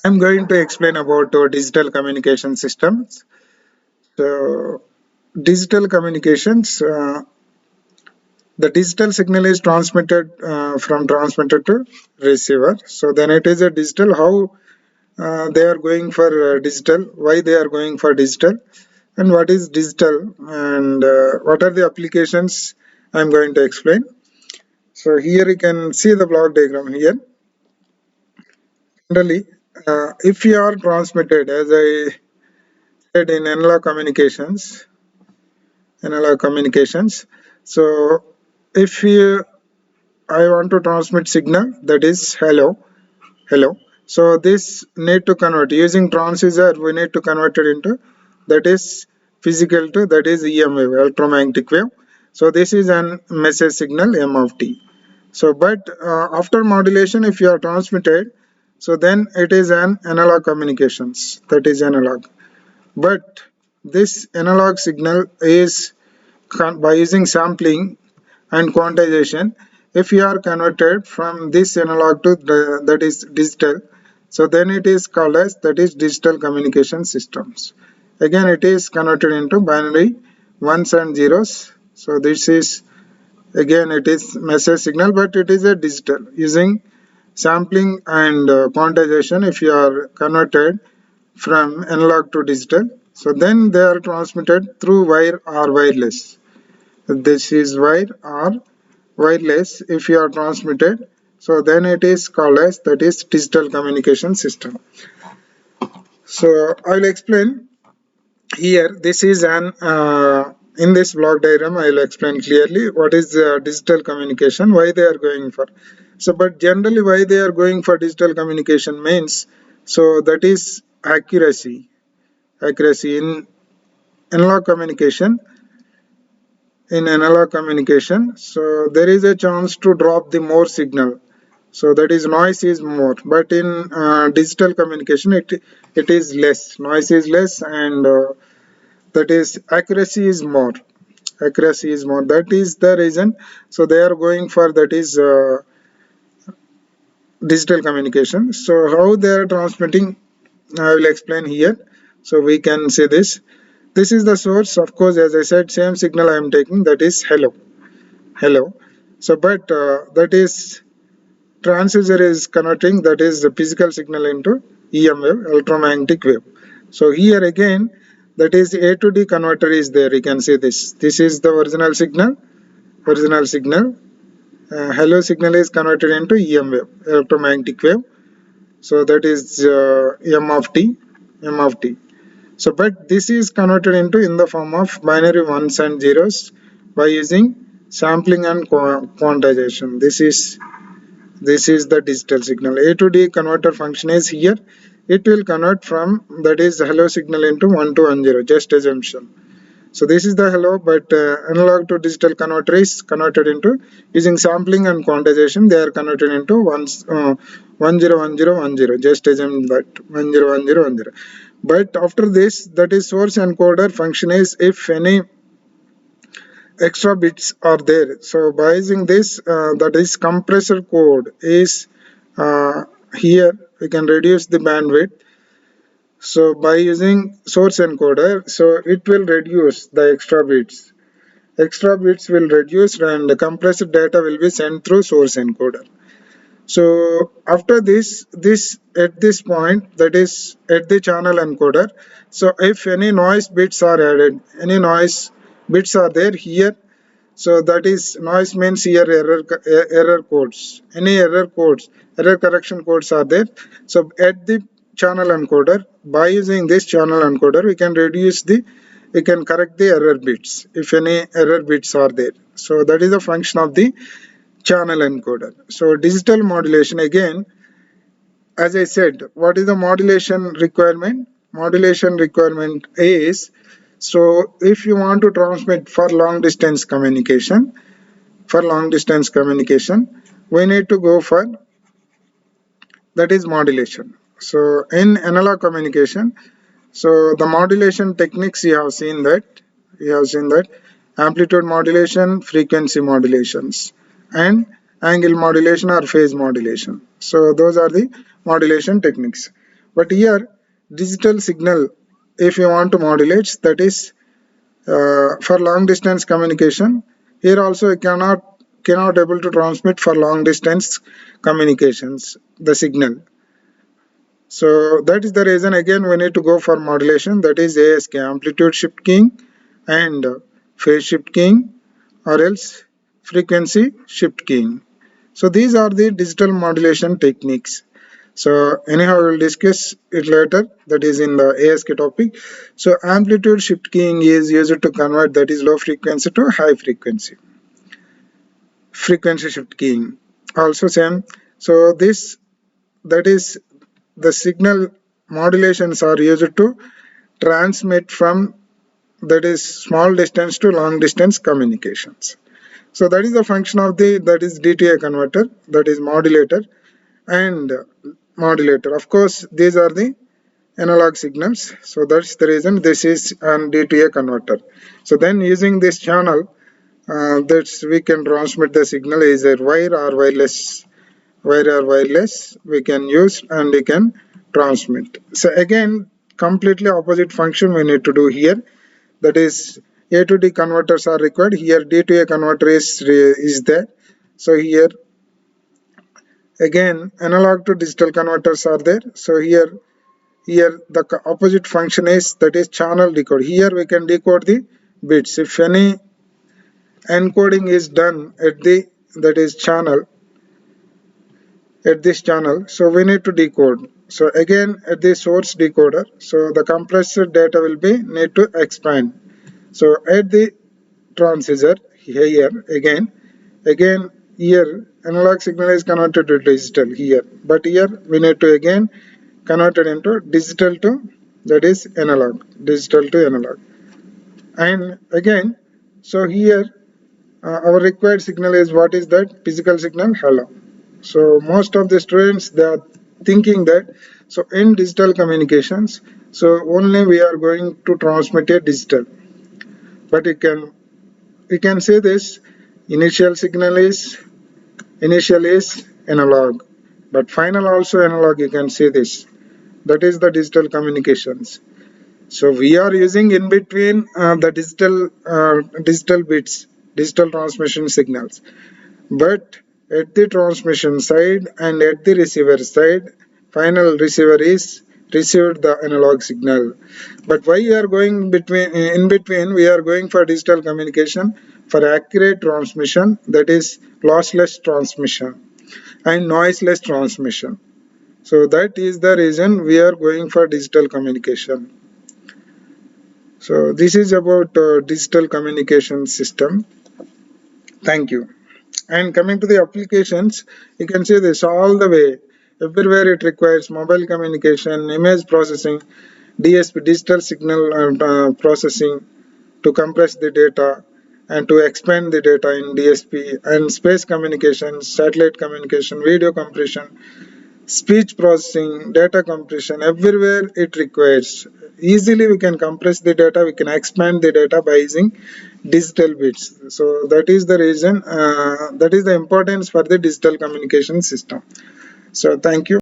I'm going to explain about digital communication systems. So, digital communications, the digital signal is transmitted from transmitter to receiver. So then it is a digital. How they are going for digital? Why they are going for digital? And what is digital? And what are the applications? I'm going to explain. So here you can see the block diagram here. Generally, if you are transmitted, as I said in analog communications. So if you, I want to transmit signal, that is hello. So this need to convert using transducer. We need to convert it into, that is physical to, that is EM wave, electromagnetic wave. So this is an message signal M of T. So but after modulation, if you are transmitted, so then it is an analog communications, that is analog. But this analog signal is by using sampling and quantization. If you are converted from this analog to that is digital, so then it is called as, that is digital communication systems. Again, it is converted into binary ones and zeros. So this is, again, it is message signal, but it is a digital using sampling and quantization. If you are converted from analog to digital, so then they are transmitted through wire or wireless. This is wire or wireless. If you are transmitted, so then it is called as, that is digital communication system. So I will explain here. This is an in this block diagram I will explain clearly what is digital communication, why they are going for. So but generally why they are going for digital communication means, so that is accuracy in analog communication. So there is a chance to drop the more signal, so that is noise is more. But in digital communication, it is less, noise is less, and that is accuracy is more. That is the reason. So they are going for, that is digital communication. So how they are transmitting, I will explain here. So we can say this is the source. Of course, as I said, same signal I am taking, that is hello. So but that is transducer is converting, that is the physical signal, into EM wave, electromagnetic wave. So here again, that is A to D converter is there. You can see this is the original signal. Hello signal is converted into EM wave, electromagnetic wave. So that is M of T. So but this is converted into in the form of binary ones and zeros by using sampling and quantization. This is the digital signal. A to D converter function is here. It will convert from, that is hello signal, into 1 to 10, just assumption. So this is the hello, but analog to digital converter is converted into using sampling and quantization. They are converted into 101010. Just assume that 101010. But after this, that is source encoder function is, if any extra bits are there. So by using this, that is compressor code is here. We can reduce the bandwidth. So by using source encoder, so it will reduce the extra bits. Extra bits will reduce, and the compressed data will be sent through source encoder. So after this at this point, that is at the channel encoder. So if any noise bits are added, any noise bits are there here. So that is, noise means here error codes. Any error correction codes are there. So at the channel encoder, by using this channel encoder, we can correct the error bits if any error bits are there. So that is a function of the channel encoder. So digital modulation, again, as I said, what is the modulation requirement? Modulation requirement is, so if you want to transmit for long distance communication, we need to go for, that is modulation. So in analog communication, so the modulation techniques you have seen that amplitude modulation, frequency modulations, and angle modulation or phase modulation. So those are the modulation techniques. But here digital signal, if you want to modulate, that is for long distance communication. Here also you cannot able to transmit for long distance communications the signal. So that is the reason again we need to go for modulation, that is ASK, amplitude shift keying, and phase shift keying, or else frequency shift keying. So these are the digital modulation techniques. So anyhow, we will discuss it later. That is in the ASK topic. So amplitude shift keying is used to convert that is low frequency to high frequency. Frequency shift keying also same. So this, that is the signal modulations are used to transmit from that is small distance to long distance communications. So that is the function of the, that is DTA converter, that is modulator and modulator. Of course, these are the analog signals. So that's the reason this is an DTA converter. So then using this channel, that's we can transmit the signal either wire or wireless. Wire or wireless we can use and we can transmit. So again, completely opposite function we need to do here. That is A to D converters are required. Here D to A converter is there. So here again analog to digital converters are there. So here the opposite function is, that is channel decode. Here we can decode the bits. If any encoding is done at the, that is channel, at this channel, so we need to decode. So again at the source decoder, so the compressed data will be need to expand. So at the transistor here again here analog signal is converted to digital here, but here we need to again convert it into digital to, that is analog, digital to analog. And again, so here our required signal is, what is that? Physical signal, hello. So most of the students, they are thinking that, so in digital communications, so only we are going to transmit a digital. But you can say this, initial is analog, but final also analog, you can say this. That is the digital communications. So we are using in between the digital bits, digital transmission signals. But at the transmission side and at the receiver side, final receiver is received the analog signal. But why we are going between, in between, we are going for digital communication for accurate transmission, that is lossless transmission and noiseless transmission. So that is the reason we are going for digital communication. So this is about digital communication system. Thank you. And coming to the applications, you can see this all the way. Everywhere it requires mobile communication, image processing, DSP, digital signal processing to compress the data and to expand the data in DSP, and space communication, satellite communication, video compression, speech processing, data compression, everywhere it requires. Easily we can compress the data, we can expand the data by using digital bits. So that is the reason, that is the importance for the digital communication system. So thank you.